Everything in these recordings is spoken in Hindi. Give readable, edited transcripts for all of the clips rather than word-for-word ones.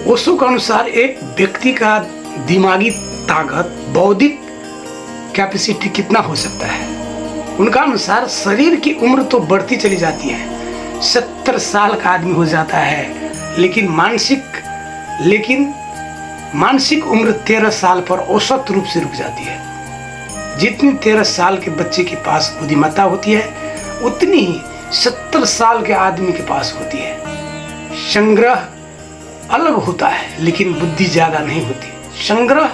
ओशो के अनुसार एक व्यक्ति का दिमागी ताकत, बौद्धिक कैपेसिटी कितना हो सकता है। उनका अनुसार शरीर की उम्र तो बढ़ती चली जाती है, 70 साल का आदमी हो जाता है, लेकिन मानसिक उम्र 13 साल पर औसत रूप से रुक जाती है। जितनी 13 साल के बच्चे के पास बुद्धिमत्ता होती है, उतनी ही 70 साल के आदमी के पास होती है। संग्रह अलग होता है, लेकिन बुद्धि ज्यादा नहीं होती। संग्रह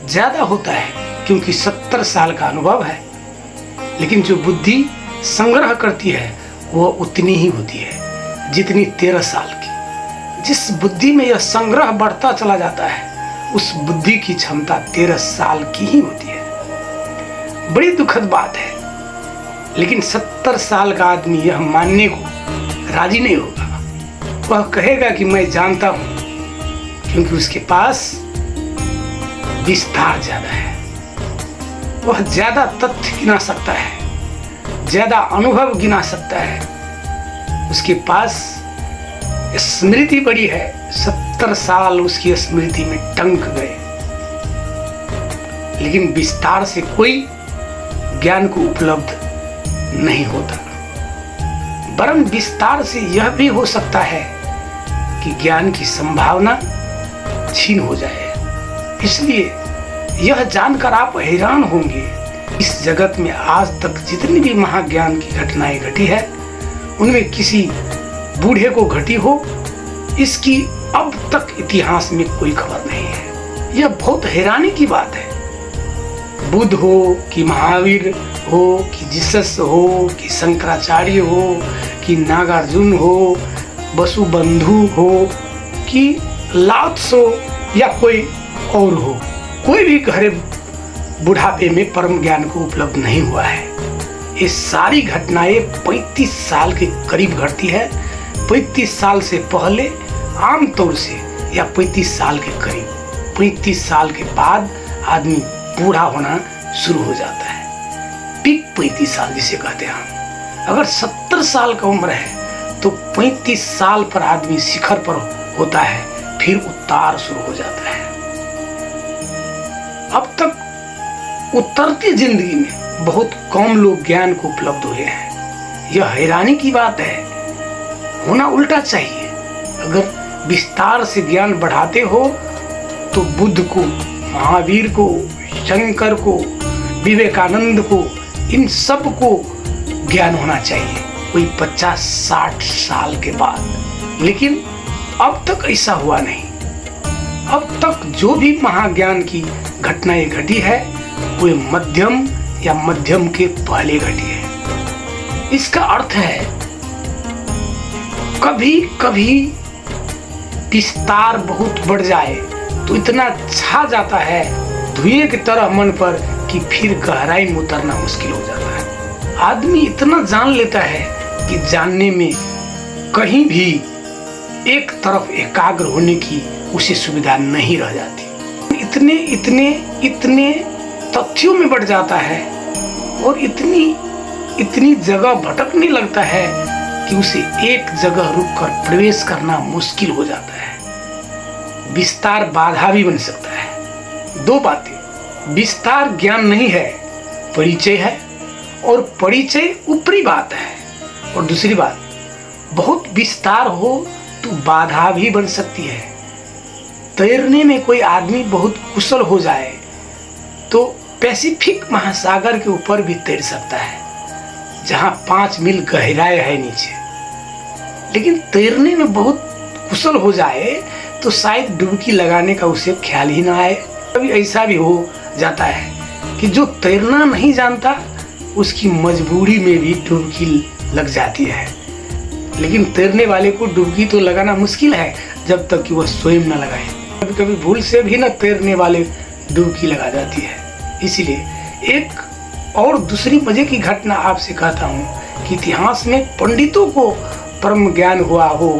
ज्यादा होता है क्योंकि 70 साल का अनुभव है, लेकिन जो बुद्धि संग्रह करती है वो उतनी ही होती है जितनी 13 साल की। जिस बुद्धि में यह संग्रह बढ़ता चला जाता है, उस बुद्धि की क्षमता 13 साल की ही होती है। बड़ी दुखद बात है, लेकिन 70 साल का आदमी यह मानने को राजी नहीं होगा। वह कहेगा कि मैं जानता हूं, क्योंकि उसके पास विस्तार ज्यादा है। वह ज्यादा तथ्य गिना सकता है, ज्यादा अनुभव गिना सकता है। उसके पास स्मृति बड़ी है, 70 साल उसकी स्मृति में टंक गए, लेकिन विस्तार से कोई ज्ञान को उपलब्ध नहीं होता। वरन विस्तार से यह भी हो सकता है कि ज्ञान की संभावना छीन हो जाए। इसलिए यह जानकर आप हैरान होंगे, इस जगत में आज तक जितनी भी महाज्ञान की घटनाएं घटी है, उनमें किसी बूढ़े को घटी हो, इसकी अब तक इतिहास में कोई खबर नहीं है। यह बहुत हैरानी की बात है। बुद्ध हो कि महावीर हो कि जीसस हो कि शंकराचार्य हो कि नागार्जुन हो, वसुबंधु हो कि लाओ त्सो या कोई और हो, कोई भी गहरे बुढ़ापे में परम ज्ञान को उपलब्ध नहीं हुआ है। ये सारी घटनाएं 35 साल के करीब घटती है। 35 साल से पहले आमतौर से, या 35 साल के करीब, 35 साल के बाद आदमी बूढ़ा होना शुरू हो जाता है। पीक 35 साल जिसे कहते हैं हम। अगर 70 साल का उम्र है तो 35 साल पर आदमी शिखर पर होता है, फिर उतार शुरू हो जाता है। अब तक उतरती जिंदगी में बहुत कम लोग ज्ञान को उपलब्ध हुए हैं। यह हैरानी की बात है। होना उल्टा चाहिए। अगर विस्तार से ज्ञान बढ़ाते हो तो बुद्ध को, महावीर को, शंकर को, विवेकानंद को, इन सब को ज्ञान होना चाहिए कोई 50-60 साल के बाद। लेकिन अब तक ऐसा हुआ नहीं। अब तक जो भी महाज्ञान की घटनाएं घटी है, वो मध्यम या मध्यम के पहले घटी है। इसका अर्थ है कभी कभी विस्तार बहुत बढ़ जाए तो इतना छा जाता है धुएं की तरह मन पर कि फिर गहराई में उतरना मुश्किल हो जाता है। आदमी इतना जान लेता है कि जानने में कहीं भी एक तरफ एकाग्र होने की उसे सुविधा नहीं रह जाती। इतने तथ्यों में बढ़ जाता है और इतनी जगह भटकने लगता है कि उसे एक जगह रुककर प्रवेश करना मुश्किल हो जाता है। विस्तार बाधा भी बन सकता है। दो बातें, विस्तार ज्ञान नहीं है, परिचय है, और परिचय ऊपरी बात है। और दूसरी बात, बहुत विस्तार हो तो बाधा भी बन सकती है। तैरने में कोई आदमी बहुत कुशल हो जाए तो पैसिफिक महासागर के ऊपर भी तैर सकता है, जहां 5 मील गहराई है नीचे। लेकिन तैरने में बहुत कुशल हो जाए तो शायद डुबकी लगाने का उसे ख्याल ही ना आए। कभी ऐसा भी हो जाता है कि जो तैरना नहीं जानता उसकी मजबूरी में भी डुबकी लग जाती है। लेकिन तैरने वाले को डुबकी तो लगाना मुश्किल है जब तक कि वह स्वयं न लगाए। कभी कभी भूल से भी न तैरने वाले डुबकी लगा जाती है। इसलिए एक और दूसरी मजे की घटना आपसे कहता हूँ कि इतिहास में पंडितों को परम ज्ञान हुआ हो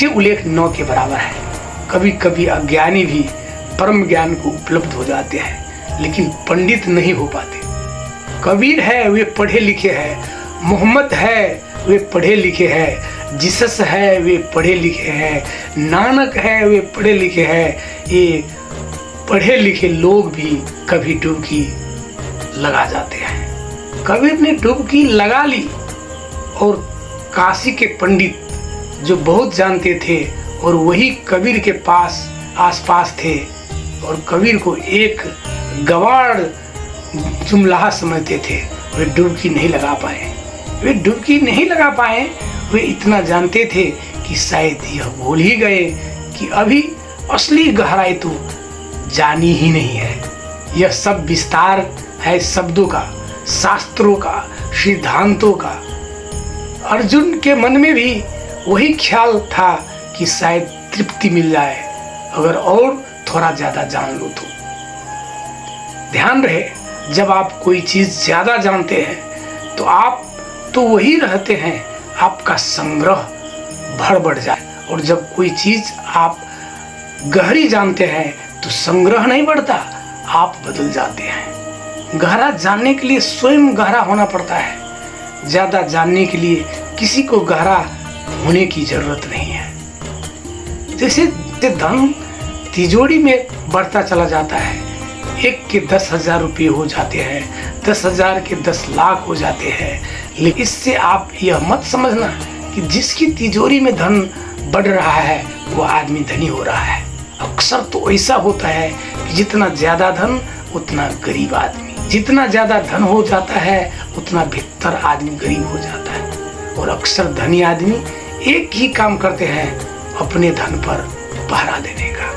ये उल्लेख 9 के बराबर है। कभी कभी अज्ञानी भी परम ज्ञान को उपलब्ध हो जाते हैं, लेकिन पंडित नहीं हो पाते। कबीर है वे पढ़े लिखे हैं, मोहम्मद है वे पढ़े लिखे हैं, जीसस है वे पढ़े लिखे हैं, नानक है वे पढ़े लिखे हैं। ये पढ़े लिखे लोग भी कभी डुबकी लगा जाते हैं। कबीर ने डुबकी लगा ली और काशी के पंडित जो बहुत जानते थे और वही कबीर के पास आसपास थे और कबीर को एक गवार जुमलाहा समझते थे, वे डुबकी नहीं लगा पाए। वे डुबकी नहीं लगा पाए। वे इतना जानते थे कि शायद यह भूल ही गए कि अभी असली गहराई तो जानी ही नहीं है। यह सब विस्तार है शब्दों का, शास्त्रों का, सिद्धांतों का। अर्जुन के मन में भी वही ख्याल था कि शायद तृप्ति मिल जाए अगर और थोड़ा ज्यादा जान लो तो। ध्यान रहे, जब आप कोई चीज ज्यादा जानते हैं तो आप तो वही रहते हैं, आपका संग्रह बढ़ जाए। और जब कोई चीज आप गहरी जानते हैं तो संग्रह नहीं बढ़ता, आप बदल जाते हैं। गहरा जानने के लिए स्वयं गहरा होना पड़ता है। ज्यादा जानने के लिए किसी को गहरा होने की जरूरत नहीं है। जैसे धन तिजोरी में बढ़ता चला जाता है, 1 के 10,000 रुपये हो जाते हैं, 10,000 के 10 लाख हो जाते हैं। लेकिन इससे आप यह मत समझना कि जिसकी तिजोरी में धन बढ़ रहा है वो आदमी धनी हो रहा है। अक्सर तो ऐसा होता है कि जितना ज्यादा धन उतना गरीब आदमी, जितना ज्यादा धन हो जाता है उतना भीतर आदमी गरीब हो जाता है। और अक्सर धनी आदमी एक ही काम करते हैं, अपने धन पर पहरा देने का।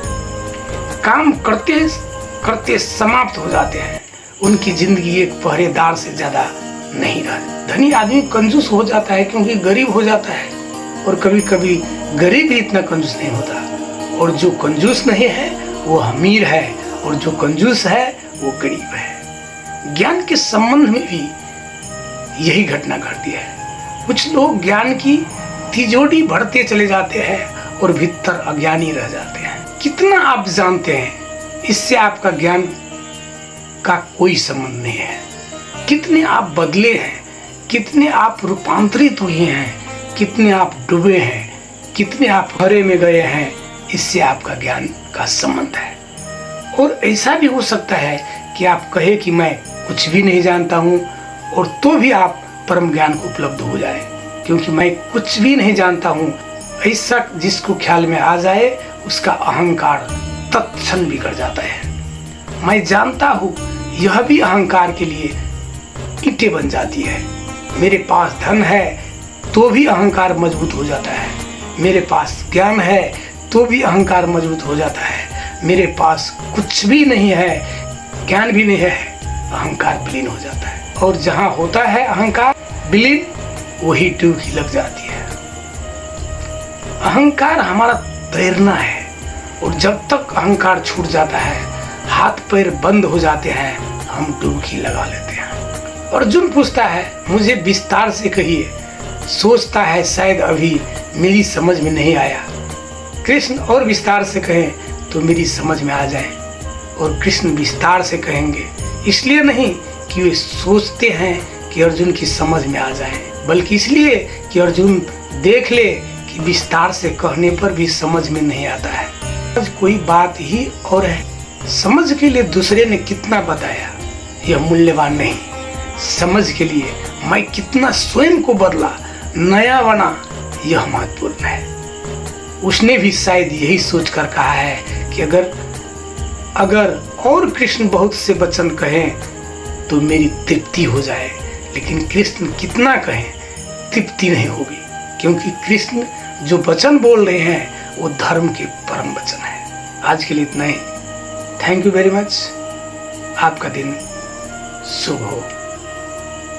काम करते करते समाप्त हो जाते हैं। उनकी जिंदगी एक पहरेदार से ज्यादा नहीं रहा। धनी आदमी कंजूस हो जाता है क्योंकि गरीब हो जाता है, और कभी कभी गरीब भी इतना कंजूस नहीं होता। और जो कंजूस नहीं है वो अमीर है, और जो कंजूस है वो गरीब है। ज्ञान के संबंध में भी यही घटना घटती है। कुछ लोग ज्ञान की तिजोरी भरते चले जाते हैं और भीतर अज्ञानी रह जाते हैं। कितना आप जानते हैं इससे आपका ज्ञान का कोई संबंध नहीं है। कितने आप बदले हैं, कितने आप रूपांतरित हुए हैं, कितने आप डूबे हैं, कितने आप हरे में गए हैं, इससे आपका ज्ञान का संबंध है। और ऐसा भी हो सकता है कि आप कहे कि मैं कुछ भी नहीं जानता हूँ, और तो भी आप परम ज्ञान को उपलब्ध हो जाए, क्योंकि मैं कुछ भी नहीं जानता हूँ। ऐसा जिसको ख्याल में आ जाए उसका अहंकार तत्क्षण बिगड़ जाता है। मैं जानता हूँ, यह भी अहंकार के लिए ईंटें बन जाती है। मेरे पास धन है तो भी अहंकार मजबूत हो जाता है। मेरे पास ज्ञान है तो भी अहंकार मजबूत हो जाता है। मेरे पास कुछ भी नहीं है, ज्ञान भी नहीं है, अहंकार विलीन हो जाता है। और जहाँ होता है अहंकार विलीन, वही डुबकी लग जाती है। अहंकार हमारा तैरना है, और जब तक अहंकार छूट जाता है, हाथ पैर बंद हो जाते हैं, हम डुबकी लगा लेते हैं। अर्जुन पूछता है, मुझे विस्तार से कहिए। सोचता है शायद अभी मेरी समझ में नहीं आया। कृष्ण और विस्तार से कहें तो मेरी समझ में आ जाए। और कृष्ण विस्तार से कहेंगे, इसलिए नहीं कि वे सोचते हैं कि अर्जुन की समझ में आ जाए, बल्कि इसलिए कि अर्जुन देख ले कि विस्तार से कहने पर भी समझ में नहीं आता है। कोई बात ही और है। समझ के लिए दूसरे ने कितना बताया यह मूल्यवान नहीं, समझ के लिए मैं कितना स्वयं को बदला, नया बना, यह महत्वपूर्ण है। उसने भी शायद यही सोचकर कहा है कि अगर और कृष्ण बहुत से वचन कहें तो मेरी तृप्ति हो जाए, लेकिन कृष्ण कितना कहें तृप्ति नहीं होगी, क्योंकि कृष्ण जो वचन बोल रहे हैं वो धर्म के परम वचन है। आज के लिए इतना ही। Thank you very much. आपका दिन शुभ हो।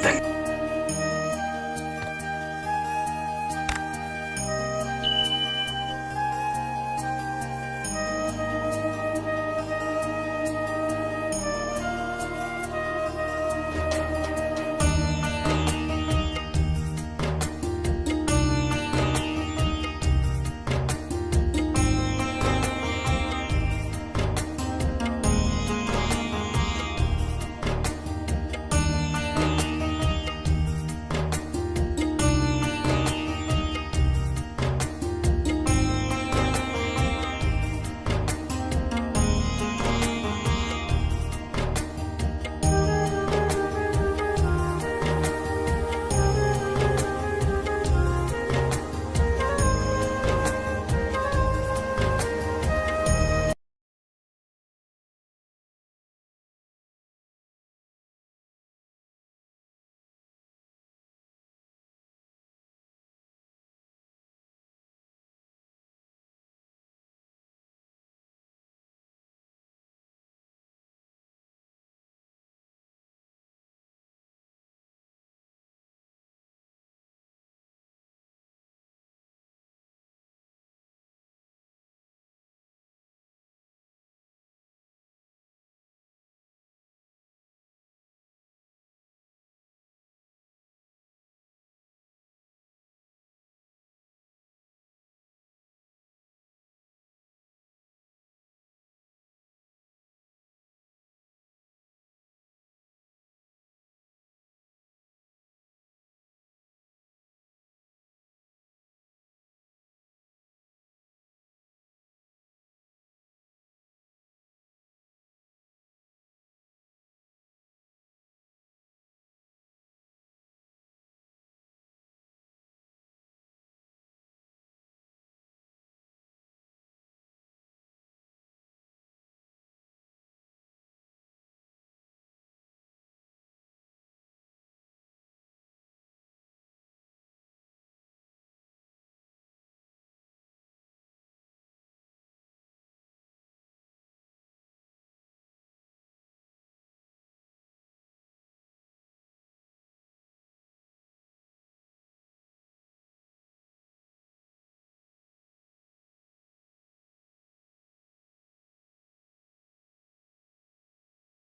धन्यवाद।